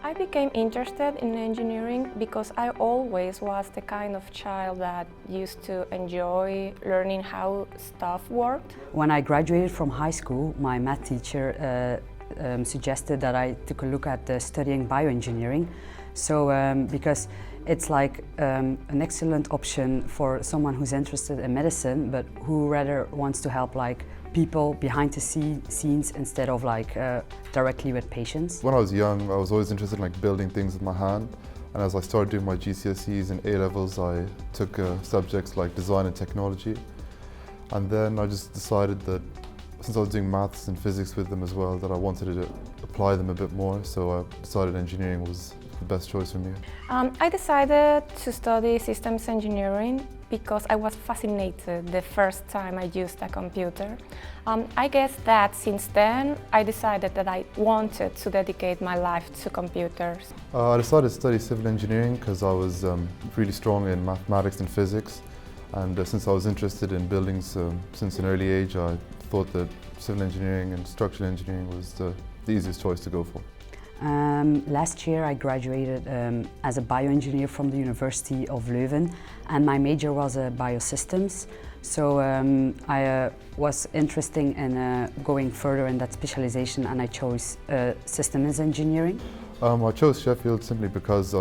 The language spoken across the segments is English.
I became interested in engineering because I always was the kind of child that used to enjoy learning how stuff worked. When I graduated from high school, my math teacher suggested that I took a look at studying bioengineering. So, because it's like an excellent option for someone who's interested in medicine, but who rather wants to help like people behind the scenes instead of like directly with patients. When I was young, I was always interested in like building things with my hand. And as I started doing my GCSEs and A-levels, I took subjects like design and technology. And then I just decided that since I was doing maths and physics with them as well, that I wanted to apply them a bit more. So I decided engineering was the best choice for me. I decided to study systems engineering because I was fascinated the first time I used a computer. I guess that since then I decided that I wanted to dedicate my life to computers. I decided to study civil engineering because I was really strong in mathematics and physics. And since I was interested in buildings since an early age, I thought that civil engineering and structural engineering was the easiest choice to go for. Last year I graduated as a bioengineer from the University of Leuven, and my major was biosystems. So I was interested in going further in that specialization, and I chose systems engineering. I chose Sheffield simply because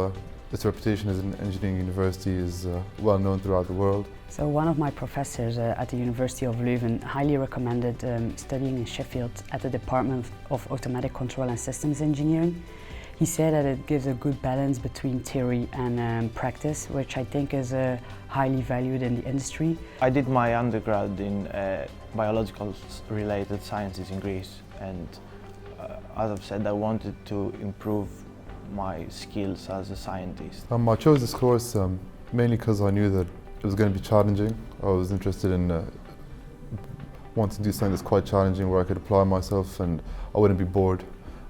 its reputation as an engineering university is well known throughout the world. So one of my professors at the University of Leuven highly recommended studying in Sheffield at the Department of Automatic Control and Systems Engineering. He said that it gives a good balance between theory and practice, which I think is highly valued in the industry. I did my undergrad in biological related sciences in Greece, and as I've said, I wanted to improve my skills as a scientist. I chose this course mainly because I knew that it was going to be challenging. I was interested in wanting to do something that's quite challenging where I could apply myself and I wouldn't be bored.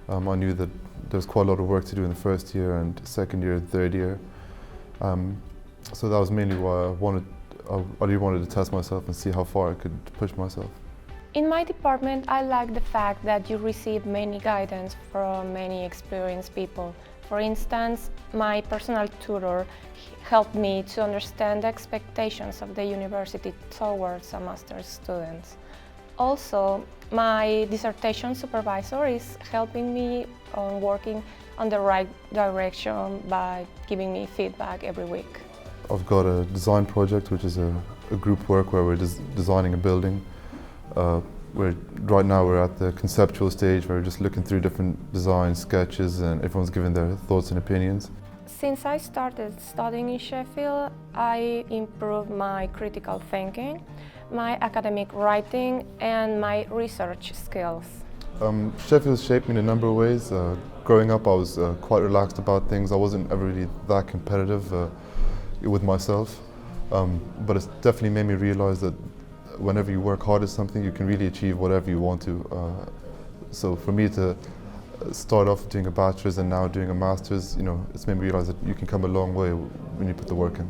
I knew that there was quite a lot of work to do in the first year and second year, third year. So that was mainly why I really wanted to test myself and see how far I could push myself. In my department, I like the fact that you receive many guidance from many experienced people. For instance, my personal tutor helped me to understand the expectations of the university towards a master's student. Also, my dissertation supervisor is helping me on working on the right direction by giving me feedback every week. I've got a design project, which is a group work where we're designing a building. Right now we're at the conceptual stage where we're just looking through different design sketches and everyone's giving their thoughts and opinions. Since I started studying in Sheffield, I improved my critical thinking, my academic writing and my research skills. Sheffield shaped me in a number of ways. Growing up I was quite relaxed about things. I wasn't ever really that competitive with myself, but it's definitely made me realise that whenever you work hard at something, you can really achieve whatever you want to. So for me to start off doing a bachelor's and now doing a master's, it's made me realize that you can come a long way when you put the work in.